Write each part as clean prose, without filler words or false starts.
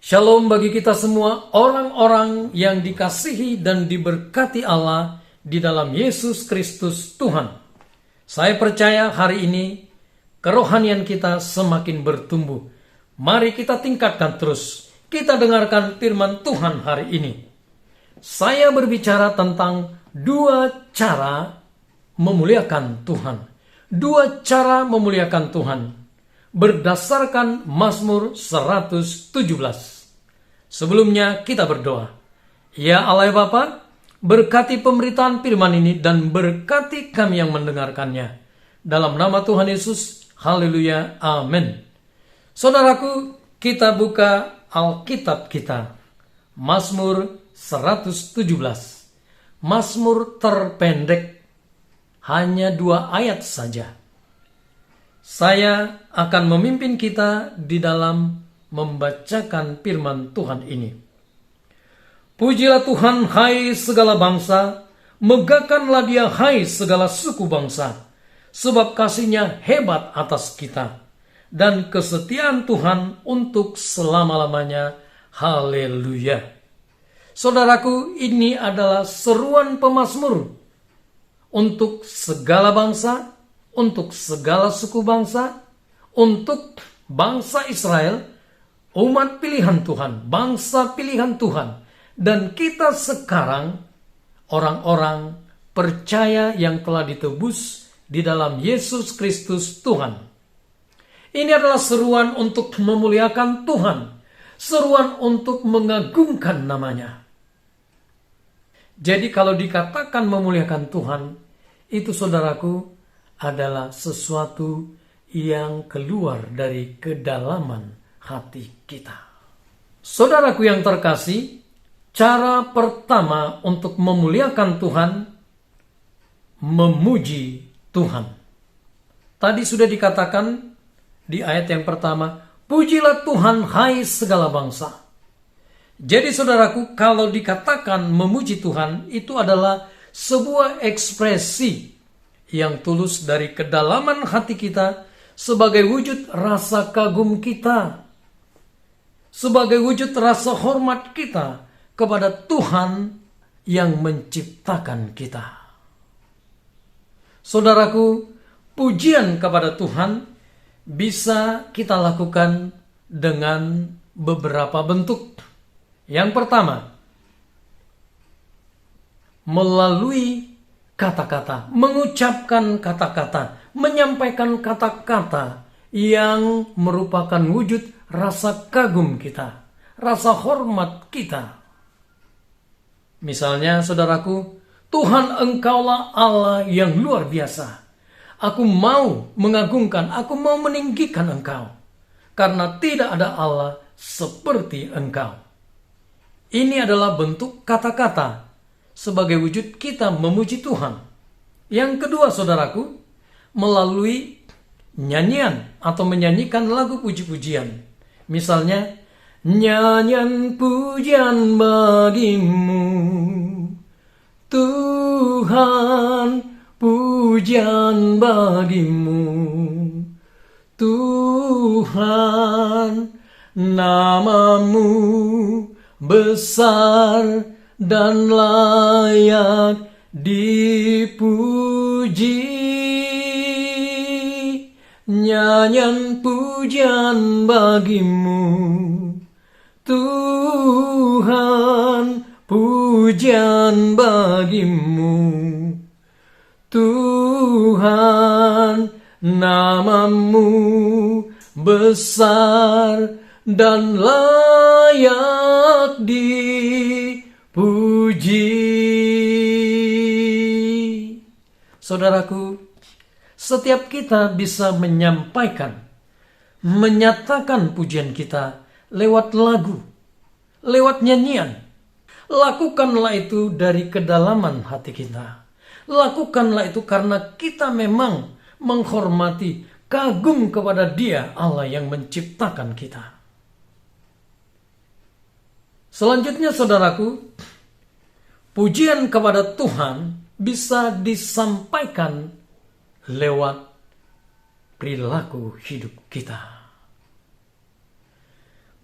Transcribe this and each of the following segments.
Shalom bagi kita semua orang-orang yang dikasihi dan diberkati Allah di dalam Yesus Kristus Tuhan. Saya percaya hari ini kerohanian kita semakin bertumbuh. Mari kita tingkatkan terus. Kita dengarkan firman Tuhan hari ini. Saya berbicara tentang dua cara memuliakan Tuhan. Dua cara memuliakan Tuhan berdasarkan Mazmur 117. Sebelumnya kita berdoa. Ya Allah Bapa, berkati pemberitaan firman ini dan berkati kami yang mendengarkannya. Dalam nama Tuhan Yesus, haleluya, amin. Saudaraku, kita buka Alkitab kita. Mazmur 117. Mazmur terpendek, hanya 2 ayat saja. Saya akan memimpin kita di dalam membacakan firman Tuhan ini. Pujilah Tuhan, hai segala bangsa, megahkanlah Dia, hai segala suku bangsa, sebab kasih-Nya hebat atas kita, dan kesetiaan Tuhan untuk selama-lamanya. Haleluya. Saudaraku, ini adalah seruan pemazmur untuk segala bangsa, untuk segala suku bangsa, untuk bangsa Israel, umat pilihan Tuhan, bangsa pilihan Tuhan, dan kita sekarang orang-orang percaya yang telah ditebus di dalam Yesus Kristus Tuhan. Ini adalah seruan untuk memuliakan Tuhan, seruan untuk mengagungkan namanya. Jadi kalau dikatakan memuliakan Tuhan, itu saudaraku adalah sesuatu yang keluar dari kedalaman hati kita. Saudaraku yang terkasih, cara pertama untuk memuliakan Tuhan, memuji Tuhan. Tadi sudah dikatakan di ayat yang pertama, pujilah Tuhan hai segala bangsa. Jadi saudaraku, kalau dikatakan memuji Tuhan, itu adalah sebuah ekspresi yang tulus dari kedalaman hati kita sebagai wujud rasa kagum kita, sebagai wujud rasa hormat kita kepada Tuhan yang menciptakan kita. Saudaraku, pujian kepada Tuhan bisa kita lakukan dengan beberapa bentuk. Yang pertama, melalui kata-kata, mengucapkan kata-kata, menyampaikan kata-kata yang merupakan wujud rasa kagum kita, rasa hormat kita. Misalnya, saudaraku, Tuhan Engkaulah Allah yang luar biasa. Aku mau mengagungkan, aku mau meninggikan Engkau, karena tidak ada Allah seperti Engkau. Ini adalah bentuk kata-kata sebagai wujud kita memuji Tuhan. Yang kedua, saudaraku, melalui nyanyian atau menyanyikan lagu puji-pujian. Misalnya, nyanyian pujian bagimu, Tuhan, pujian bagimu, Tuhan, namamu besar dan layak dipuji. Nyanyian pujian bagimu, Tuhan, pujian bagimu, Tuhan, namamu besar dan layak dipuji. Saudaraku, setiap kita bisa menyampaikan, menyatakan pujian kita lewat lagu, lewat nyanyian. Lakukanlah itu dari kedalaman hati kita. Lakukanlah itu karena kita memang menghormati, kagum kepada Dia, Allah yang menciptakan kita. Selanjutnya, saudaraku, pujian kepada Tuhan bisa disampaikan lewat perilaku hidup kita.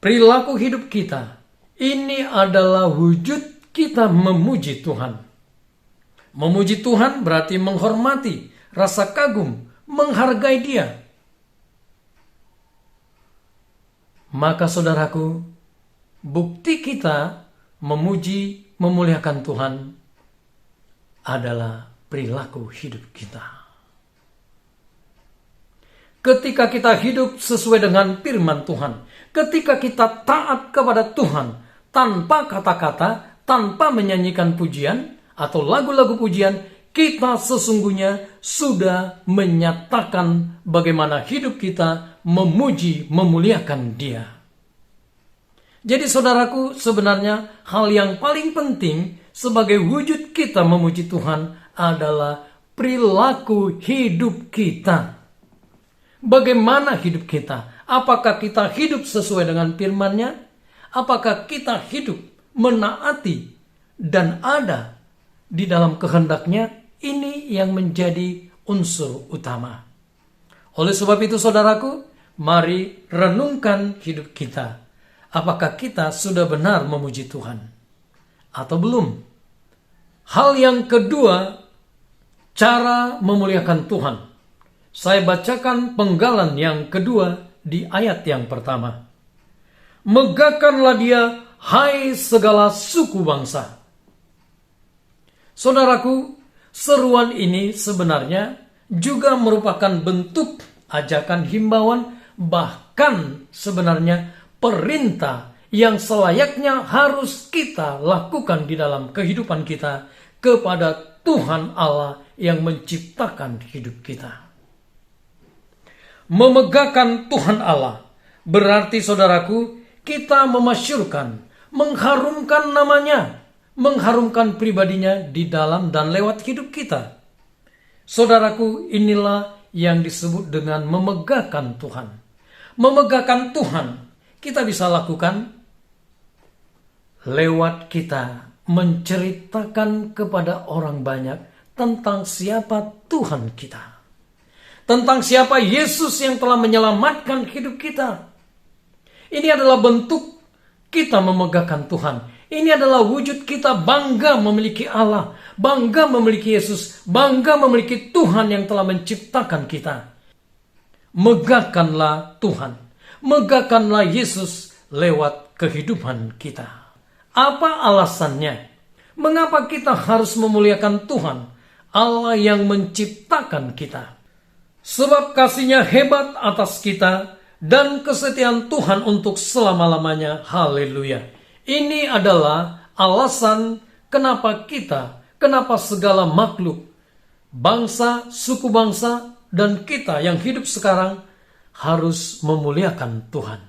perilaku hidup kita, ini adalah wujud kita memuji Tuhan. Memuji Tuhan berarti menghormati, rasa kagum, menghargai Dia. Maka saudaraku, bukti kita memuji, memuliakan Tuhan adalah perilaku hidup kita. Ketika kita hidup sesuai dengan firman Tuhan, ketika kita taat kepada Tuhan tanpa kata-kata, tanpa menyanyikan pujian atau lagu-lagu pujian, kita sesungguhnya sudah menyatakan bagaimana hidup kita memuji, memuliakan Dia. Jadi saudaraku, sebenarnya hal yang paling penting sebagai wujud kita memuji Tuhan adalah perilaku hidup kita. Bagaimana hidup kita? Apakah kita hidup sesuai dengan firman-Nya? Apakah kita hidup menaati dan ada di dalam kehendak-Nya? Ini yang menjadi unsur utama. Oleh sebab itu saudaraku, mari renungkan hidup kita. Apakah kita sudah benar memuji Tuhan atau belum? Hal yang kedua, cara memuliakan Tuhan. Saya bacakan penggalan yang kedua di ayat yang pertama. Megahkanlah Dia, hai segala suku bangsa. Saudaraku, seruan ini sebenarnya juga merupakan bentuk ajakan himbauan, bahkan sebenarnya perintah yang selayaknya harus kita lakukan di dalam kehidupan kita kepada Tuhan Allah yang menciptakan hidup kita. Memegahkan Tuhan Allah berarti saudaraku, kita memasyurkan, mengharumkan namanya, mengharumkan pribadinya di dalam dan lewat hidup kita. Saudaraku, inilah yang disebut dengan memegahkan Tuhan. Memegahkan Tuhan kita bisa lakukan lewat kita menceritakan kepada orang banyak tentang siapa Tuhan kita. Tentang siapa Yesus yang telah menyelamatkan hidup kita. Ini adalah bentuk kita memegahkan Tuhan. Ini adalah wujud kita bangga memiliki Allah, bangga memiliki Yesus, bangga memiliki Tuhan yang telah menciptakan kita. Megahkanlah Tuhan, megahkanlah Yesus lewat kehidupan kita. Apa alasannya? Mengapa kita harus memuliakan Tuhan, Allah yang menciptakan kita? Sebab kasih-Nya hebat atas kita dan kesetiaan Tuhan untuk selama-lamanya. Haleluya. Ini adalah alasan kenapa kenapa segala makhluk, bangsa, suku bangsa, dan kita yang hidup sekarang harus memuliakan Tuhan.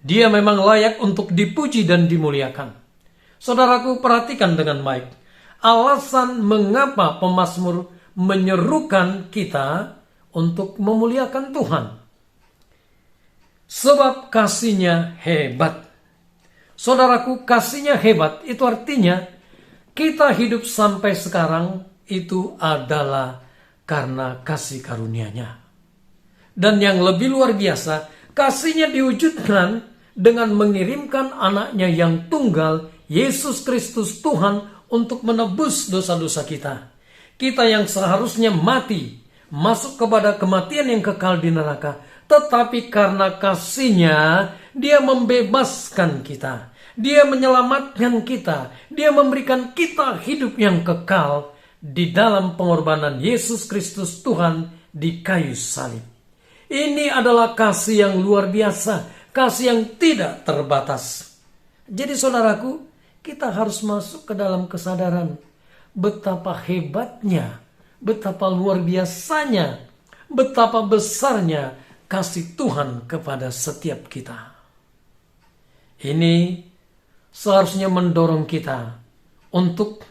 Dia memang layak untuk dipuji dan dimuliakan. Saudaraku, perhatikan dengan baik. Alasan mengapa pemazmur menyerukan kita untuk memuliakan Tuhan. Sebab kasih-Nya hebat. Saudaraku, kasih-Nya hebat itu artinya kita hidup sampai sekarang itu adalah karena kasih karunia-Nya. Dan yang lebih luar biasa, kasih-Nya diwujudkan dengan mengirimkan anak-Nya yang tunggal, Yesus Kristus Tuhan, untuk menebus dosa-dosa kita. Kita yang seharusnya mati, masuk kepada kematian yang kekal di neraka, tetapi karena kasih-Nya, Dia membebaskan kita. Dia menyelamatkan kita. Dia memberikan kita hidup yang kekal di dalam pengorbanan Yesus Kristus Tuhan di kayu salib. Ini adalah kasih yang luar biasa, kasih yang tidak terbatas. Jadi saudaraku, kita harus masuk ke dalam kesadaran betapa hebatnya, betapa luar biasanya, betapa besarnya kasih Tuhan kepada setiap kita. Ini seharusnya mendorong kita untuk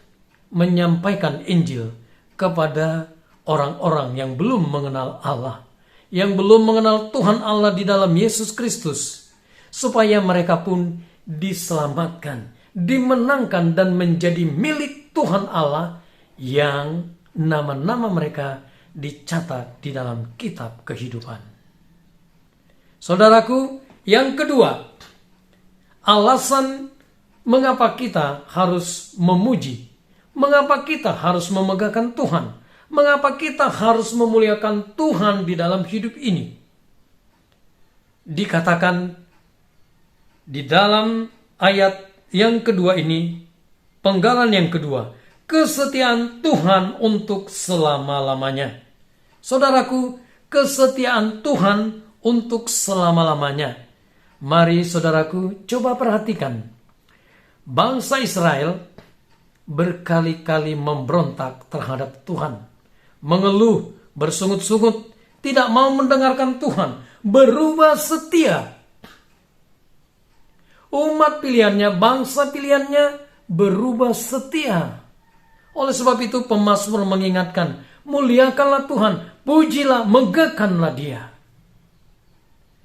menyampaikan Injil kepada orang-orang yang belum mengenal Allah, yang belum mengenal Tuhan Allah di dalam Yesus Kristus, supaya mereka pun diselamatkan, dimenangkan dan menjadi milik Tuhan Allah yang nama-nama mereka dicatat di dalam kitab kehidupan. Saudaraku, Yang kedua, alasan mengapa kita harus memuji, mengapa kita harus memegahkan Tuhan, mengapa kita harus memuliakan Tuhan di dalam hidup ini. Dikatakan di dalam ayat yang kedua ini, penggalan yang kedua, kesetiaan Tuhan untuk selama-lamanya. Saudaraku, kesetiaan Tuhan untuk selama-lamanya. Mari saudaraku coba perhatikan. Bangsa Israel berkali-kali memberontak terhadap Tuhan. Mengeluh, bersungut-sungut, tidak mau mendengarkan Tuhan. Berubah setia. Umat pilihannya, bangsa pilihannya berubah setia. Oleh sebab itu pemazmur mengingatkan, muliakanlah Tuhan, pujilah, megahkanlah Dia.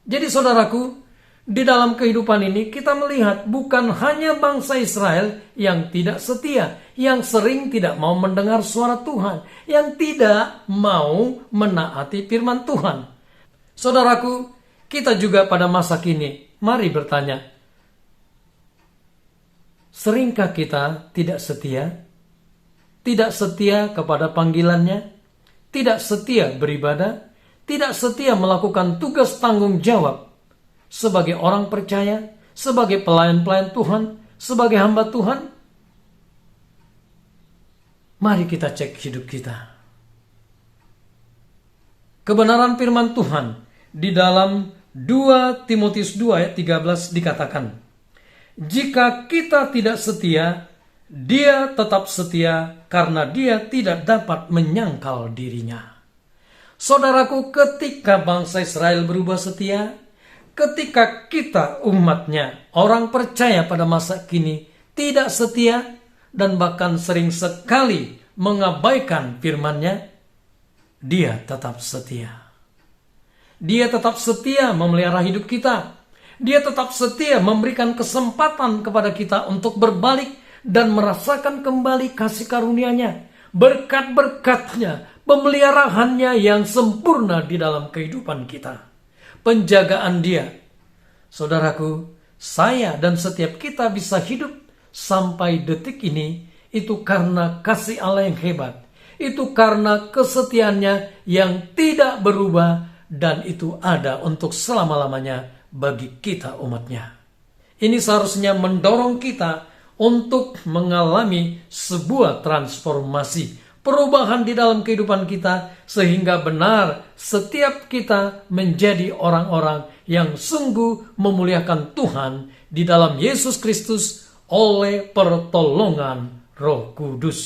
Jadi saudaraku, di dalam kehidupan ini kita melihat bukan hanya bangsa Israel yang tidak setia, yang sering tidak mau mendengar suara Tuhan, yang tidak mau menaati firman Tuhan. Saudaraku, kita juga pada masa kini, mari bertanya, seringkah kita tidak setia? Tidak setia kepada panggilannya? Tidak setia beribadah? Tidak setia melakukan tugas tanggung jawab sebagai orang percaya, sebagai pelayan-pelayan Tuhan, sebagai hamba Tuhan? Mari kita cek hidup kita. Kebenaran firman Tuhan di dalam 2 Timotius 2 ayat 13 dikatakan, jika kita tidak setia, Dia tetap setia karena Dia tidak dapat menyangkal dirinya. Saudaraku, ketika bangsa Israel berubah setia, ketika kita umatnya, orang percaya pada masa kini tidak setia dan bahkan sering sekali mengabaikan firman-Nya, Dia tetap setia. Dia tetap setia memelihara hidup kita. Dia tetap setia memberikan kesempatan kepada kita untuk berbalik dan merasakan kembali kasih karunia-Nya, berkat-berkat-Nya, pemeliharaannya yang sempurna di dalam kehidupan kita. Penjagaan Dia. Saudaraku, saya dan setiap kita bisa hidup sampai detik ini, itu karena kasih Allah yang hebat. Itu karena kesetiaannya yang tidak berubah, dan itu ada untuk selama-lamanya bagi kita umatnya. Ini seharusnya mendorong kita untuk mengalami sebuah transformasi, perubahan di dalam kehidupan kita, sehingga benar setiap kita menjadi orang-orang yang sungguh memuliakan Tuhan di dalam Yesus Kristus oleh pertolongan Roh Kudus.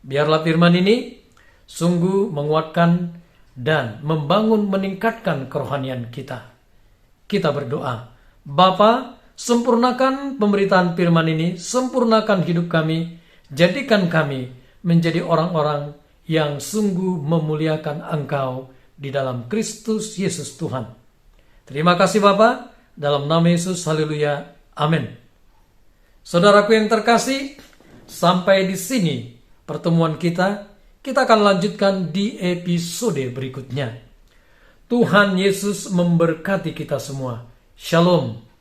Biarlah firman ini sungguh menguatkan dan membangun, meningkatkan kerohanian kita. Kita berdoa, Bapa, sempurnakan pemberitaan firman ini, sempurnakan hidup kami, jadikan kami menjadi orang-orang yang sungguh memuliakan Engkau di dalam Kristus Yesus Tuhan. Terima kasih Bapa, dalam nama Yesus, haleluya, amin. Saudaraku yang terkasih, sampai di sini pertemuan kita. Kita akan lanjutkan di episode berikutnya. Tuhan Yesus memberkati kita semua. Shalom.